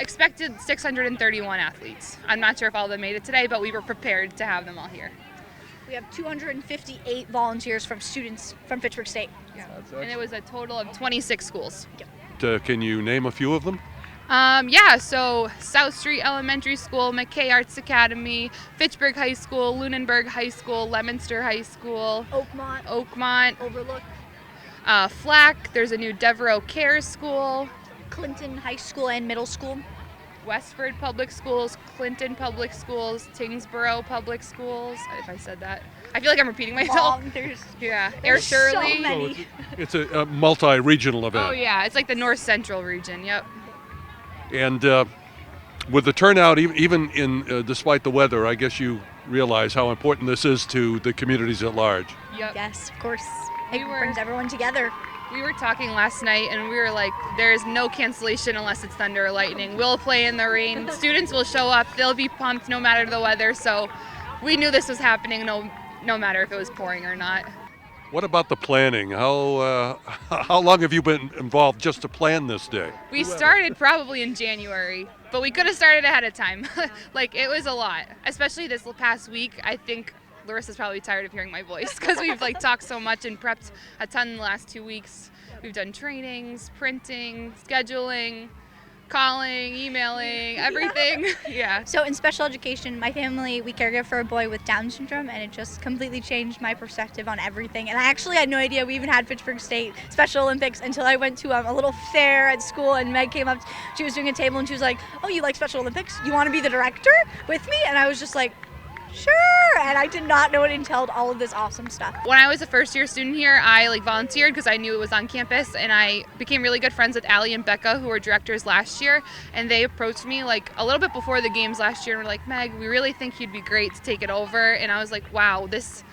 expected 631 athletes. I'm not sure if all of them made it today, but we were prepared to have them all here. We have 258 volunteers from students from Fitchburg State. Yeah. And it was a total of 26 schools. Yep. Can you name a few of them? So South Street Elementary School, McKay Arts Academy, Fitchburg High School, Lunenburg High School, Leominster High School, Oakmont, Overlook, Flack. There's a new Devereaux Cares School, Clinton High School and Middle School, Westford Public Schools, Clinton Public Schools, Tingsboro Public Schools, if I said that. I feel like I'm repeating myself. Air Shirley. So many. So it's a multi-regional event. Oh yeah, it's like the North Central region, yep. And with the turnout, even in despite the weather, I guess you realize how important this is to the communities at large. Yep. Yes, of course. It brings everyone together. We were talking last night and we were like, there's no cancellation unless it's thunder or lightning. We'll play in the rain. Students will show up. They'll be pumped no matter the weather. So we knew this was happening no matter if it was pouring or not. What about the planning? How long have you been involved just to plan this day? We started probably in January, but we could have started ahead of time. Like, it was a lot, especially this past week. I think Larissa's probably tired of hearing my voice because we've talked so much and prepped a ton in the last 2 weeks. We've done trainings, printing, scheduling, calling, emailing, everything. Yeah. So in special education, my family, we caregive for a boy with Down syndrome, and it just completely changed my perspective on everything. And I actually had no idea we even had Fitchburg State Special Olympics until I went to a little fair at school, and Meg came up, she was doing a table, and she was like, "Oh, you like Special Olympics? You want to be the director with me?" And I was just like, sure, and I did not know it entailed all of this awesome stuff. When I was a first-year student here, I volunteered because I knew it was on campus, and I became really good friends with Allie and Becca, who were directors last year, and they approached me a little bit before the games last year and were like, "Meg, we really think you'd be great to take it over." And I was like, wow, this,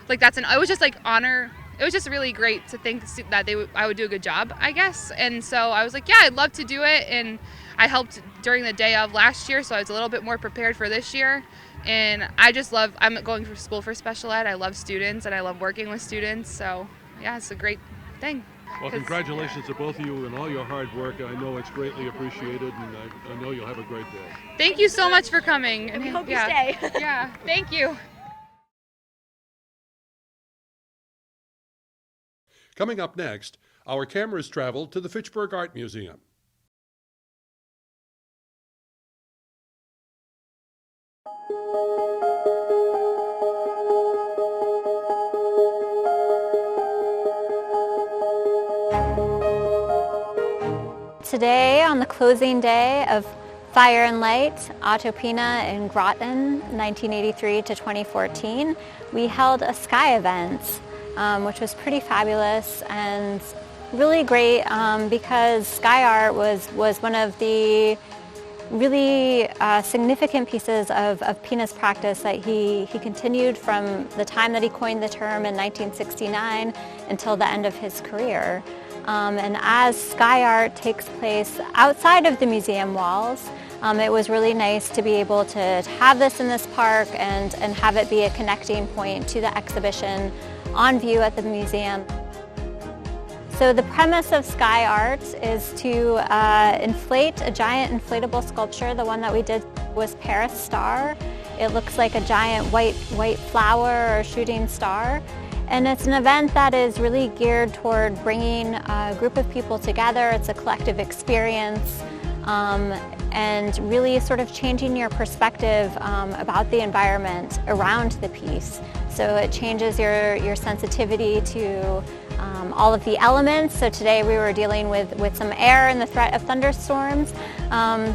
I was just honor. It was just really great to think that I would do a good job, I guess. And so I was like, yeah, I'd love to do it, and I helped during the day of last year, so I was a little bit more prepared for this year. And I'm going to school for special ed. I love students and I love working with students. So yeah, it's a great thing. Well, congratulations to both of you and all your hard work. I know it's greatly appreciated, and I know you'll have a great day. Thank you so much for coming. And we hope you stay. Yeah, thank you. Coming up next, our cameras travel to the Fitchburg Art Museum. Today, on the closing day of Fire and Light, Autopina in Groton, 1983 to 2014, we held a sky event, which was pretty fabulous and really great because sky art was one of the really significant pieces of Pina's practice that he continued from the time that he coined the term in 1969 until the end of his career. And as sky art takes place outside of the museum walls, it was really nice to be able to have this in this park and have it be a connecting point to the exhibition on view at the museum. So the premise of sky art is to inflate a giant inflatable sculpture. The one that we did was Paris Star. It looks like a giant white flower or shooting star. And it's an event that is really geared toward bringing a group of people together. It's a collective experience and really sort of changing your perspective about the environment around the piece. So it changes your sensitivity to all of the elements. So today we were dealing with some air and the threat of thunderstorms.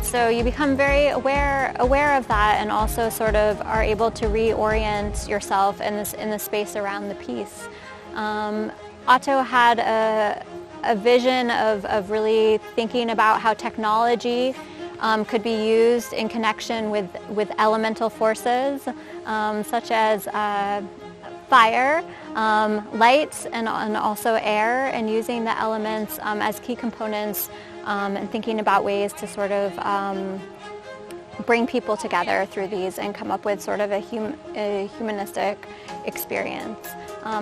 So you become very aware of that, and also sort of are able to reorient yourself in the space around the piece. Otto had a vision of really thinking about how technology could be used in connection with elemental forces, such as fire, light, and also air, and using the elements as key components and thinking about ways to sort of bring people together through these and come up with sort of a humanistic experience.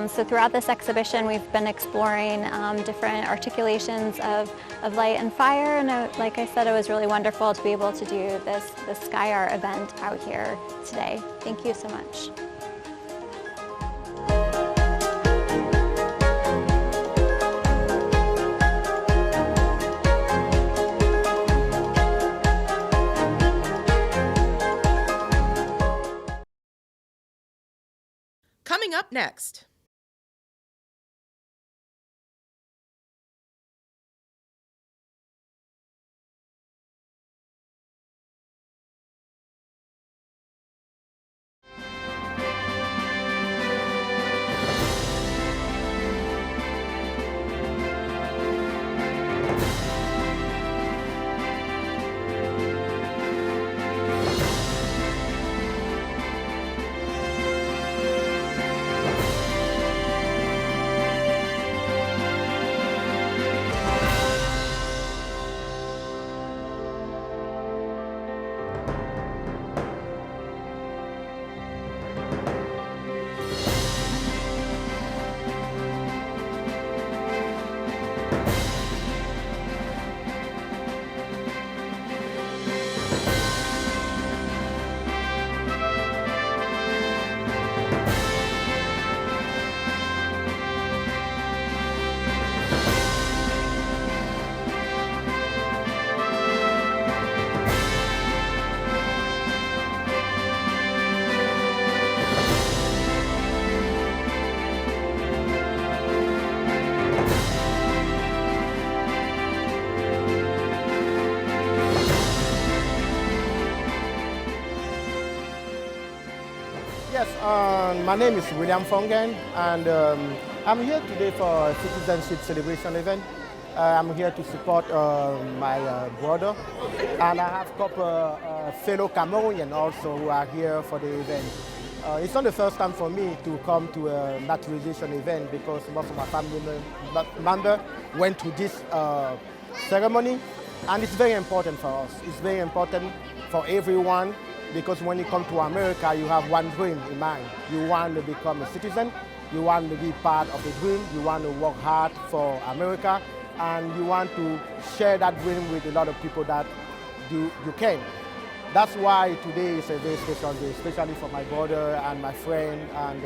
So throughout this exhibition, we've been exploring different articulations of light and fire, and like I said, it was really wonderful to be able to do this Sky Art event out here today. Thank you so much. Coming up next. Yes, my name is William Fongen, and I'm here today for a Citizenship Celebration event. I'm here to support my brother, and I have a couple fellow Cameroonians also who are here for the event. It's not the first time for me to come to a naturalization event because most of my family members went to this ceremony, and it's very important for us. It's very important for everyone because when you come to America, you have one dream in mind. You want to become a citizen, you want to be part of the dream, you want to work hard for America, and you want to share that dream with a lot of people that you can. That's why today is a very special day, especially for my brother and my friend, and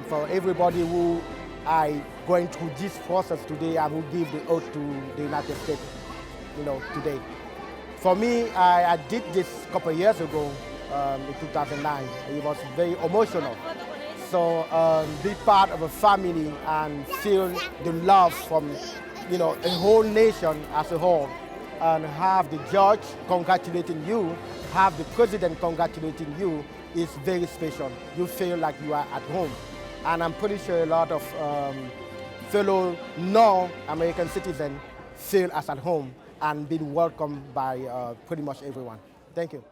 for everybody who are going through this process today and who give the oath to the United States, today. For me, I did this a couple of years ago, in 2009. It was very emotional. So be part of a family and feel the love from a whole nation as a whole, and have the judge congratulating you, have the president congratulating you is very special. You feel like you are at home. And I'm pretty sure a lot of fellow non-American citizens feel as at home and been welcomed by pretty much everyone. Thank you.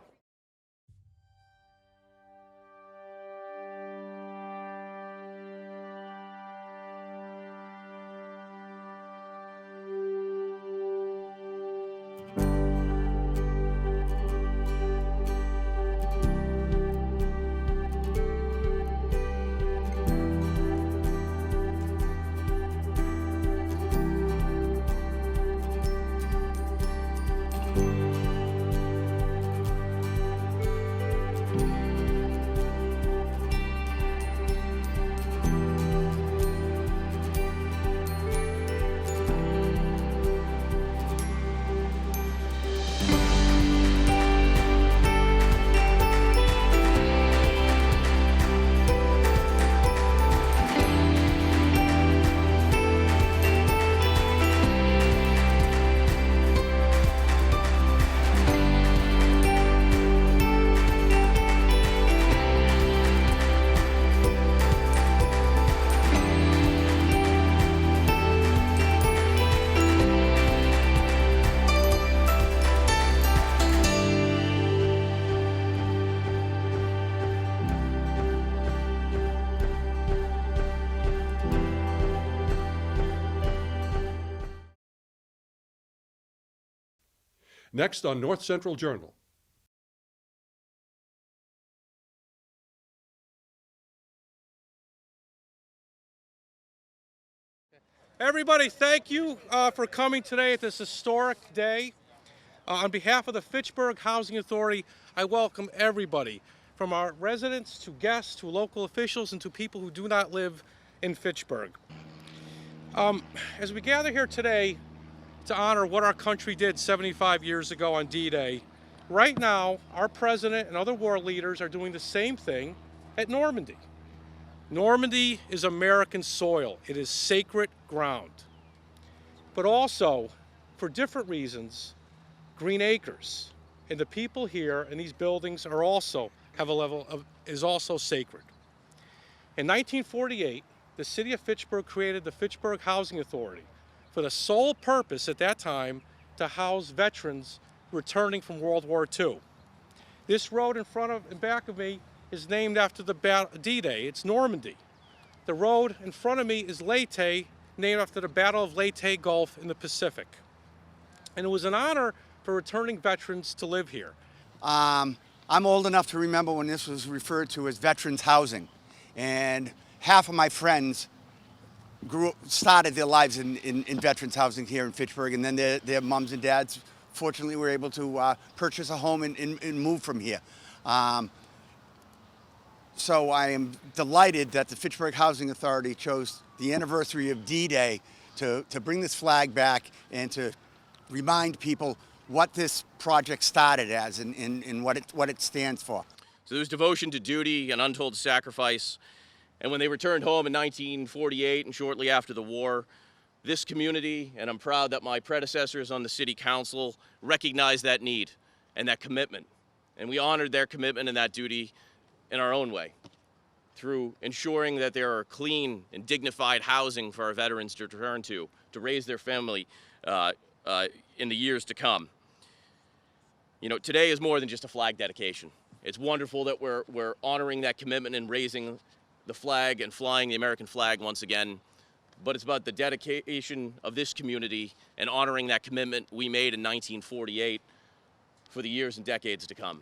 Next on North Central Journal. Everybody, thank you for coming today at this historic day. On behalf of the Fitchburg Housing Authority, I welcome everybody, from our residents to guests to local officials and to people who do not live in Fitchburg. As we gather here today to honor what our country did 75 years ago on D-Day, right now our president and other war leaders are doing the same thing at Normandy. Normandy is American soil. It is sacred ground. But also, for different reasons, Green Acres and the people here in these buildings are also is also sacred. In 1948, the city of Fitchburg created the Fitchburg Housing Authority for the sole purpose at that time to house veterans returning from World War II. This road in front of and back of me is named after the D-Day. It's Normandy. The road in front of me is Leyte, named after the Battle of Leyte Gulf in the Pacific. And it was an honor for returning veterans to live here. I'm old enough to remember when this was referred to as veterans housing. And half of my friends started their lives in veterans housing here in Fitchburg, and then their moms and dads fortunately were able to purchase a home and move from here. So I am delighted that the Fitchburg Housing Authority chose the anniversary of D-Day to bring this flag back and to remind people what this project started as and what it stands for. So there was devotion to duty and untold sacrifice. And when they returned home in 1948 and shortly after the war, this community, and I'm proud that my predecessors on the city council recognized that need and that commitment. And we honored their commitment and that duty in our own way through ensuring that there are clean and dignified housing for our veterans to return to raise their family in the years to come. You know, today is more than just a flag dedication. It's wonderful that we're honoring that commitment and raising the flag and flying the American flag once again, but it's about the dedication of this community and honoring that commitment we made in 1948 for the years and decades to come.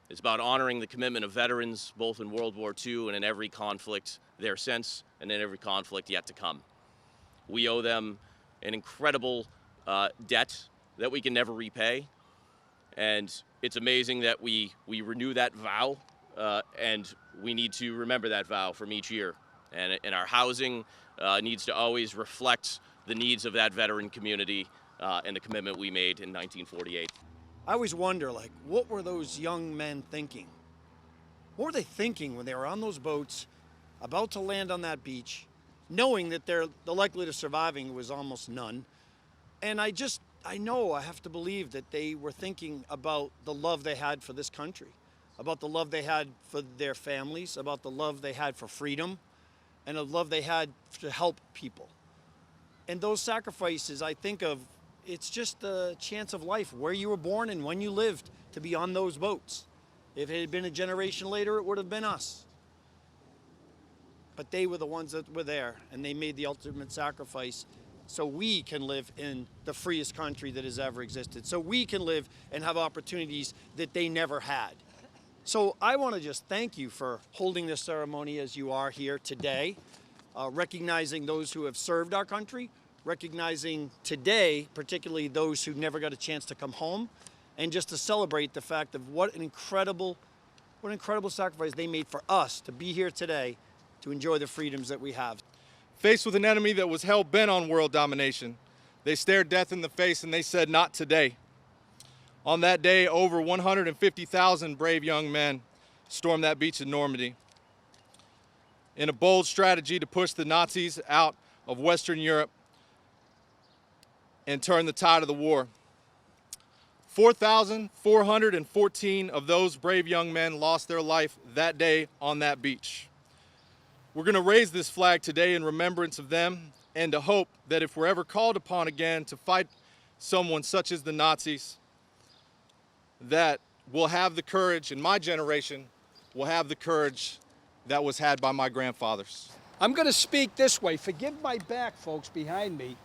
It's about honoring the commitment of veterans, both in World War II and in every conflict there since, and in every conflict yet to come. We owe them an incredible debt that we can never repay, and it's amazing that we renew that vow, and we need to remember that vow from each year. And our housing needs to always reflect the needs of that veteran community and the commitment we made in 1948. I always wonder, like, what were those young men thinking? What were they thinking when they were on those boats, about to land on that beach, knowing that the likelihood of surviving was almost none? And I have to believe that they were thinking about the love they had for this country, about the love they had for their families, about the love they had for freedom, and the love they had to help people. And those sacrifices, I think of, it's just the chance of life, where you were born and when you lived, to be on those boats. If it had been a generation later, it would have been us. But they were the ones that were there, and they made the ultimate sacrifice so we can live in the freest country that has ever existed, so we can live and have opportunities that they never had. So I want to just thank you for holding this ceremony as you are here today, recognizing those who have served our country, recognizing today, particularly those who never got a chance to come home, and just to celebrate the fact of what an incredible sacrifice they made for us to be here today to enjoy the freedoms that we have. Faced with an enemy that was hell-bent on world domination, they stared death in the face and they said, "Not today." On that day, over 150,000 brave young men stormed that beach in Normandy in a bold strategy to push the Nazis out of Western Europe and turn the tide of the war. 4,414 of those brave young men lost their life that day on that beach. We're going to raise this flag today in remembrance of them and to hope that if we're ever called upon again to fight someone such as the Nazis, that we'll have the courage, and my generation will have the courage that was had by my grandfathers. I'm going to speak this way. Forgive my back, folks behind me,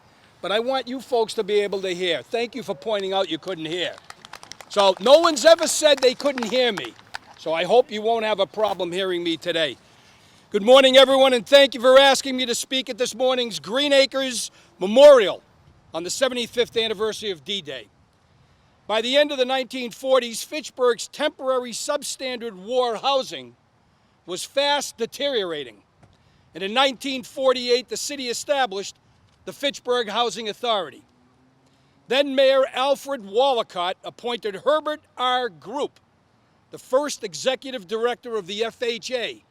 but I want you folks to be able to hear. Thank you for pointing out you couldn't hear. So no one's ever said they couldn't hear me. So I hope you won't have a problem hearing me today. Good morning, everyone, and thank you for asking me to speak at this morning's Green Acres Memorial on the 75th anniversary of D-Day. By the end of the 1940s, Fitchburg's temporary substandard war housing was fast deteriorating. And in 1948, the city established the Fitchburg Housing Authority. Then Mayor Alfred Wallacott appointed Herbert R. Group, the first executive director of the FHA.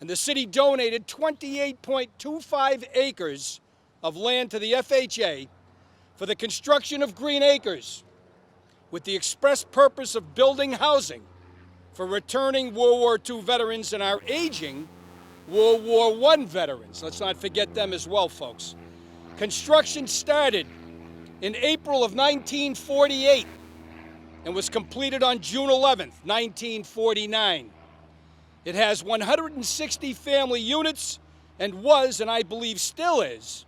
And the city donated 28.25 acres of land to the FHA for the construction of Green Acres, with the express purpose of building housing for returning World War II veterans and our aging World War I veterans. Let's not forget them as well, folks. Construction started in April of 1948 and was completed on June 11th, 1949. It has 160 family units and was, and I believe still is,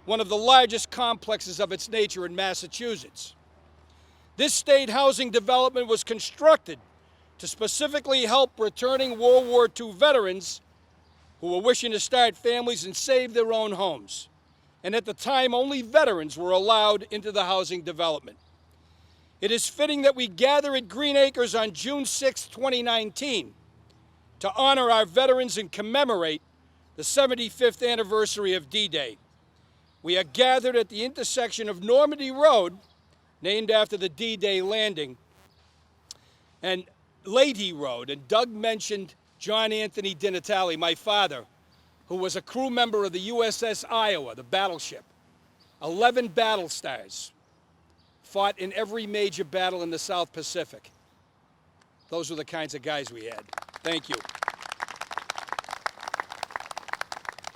one of the largest complexes of its nature in Massachusetts. This state housing development was constructed to specifically help returning World War II veterans who were wishing to start families and save their own homes. And at the time, only veterans were allowed into the housing development. It is fitting that we gather at Green Acres on June 6, 2019, to honor our veterans and commemorate the 75th anniversary of D-Day. We are gathered at the intersection of Normandy Road, named after the D-Day landing, and Leahy Road. And Doug mentioned John Anthony DiNatale, my father, who was a crew member of the USS Iowa, the battleship. 11 battle stars, fought in every major battle in the South Pacific. Those were the kinds of guys we had. Thank you.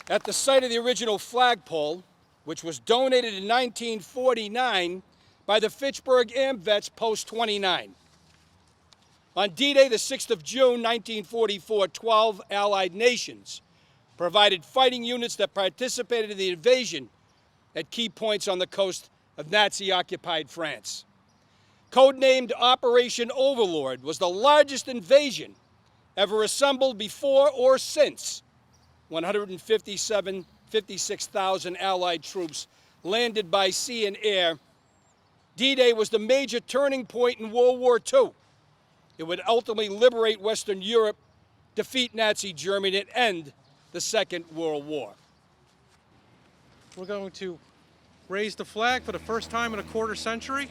At the site of the original flagpole, which was donated in 1949 by the Fitchburg AmVets Post 29. On D-Day, the 6th of June, 1944, 12 Allied nations provided fighting units that participated in the invasion at key points on the coast of Nazi-occupied France. Codenamed Operation Overlord, was the largest invasion ever assembled before or since. 56,000 Allied troops landed by sea and air. D-Day was the major turning point in World War II. It would ultimately liberate Western Europe, defeat Nazi Germany, and end the Second World War. We're going to raise the flag for the first time in a quarter century.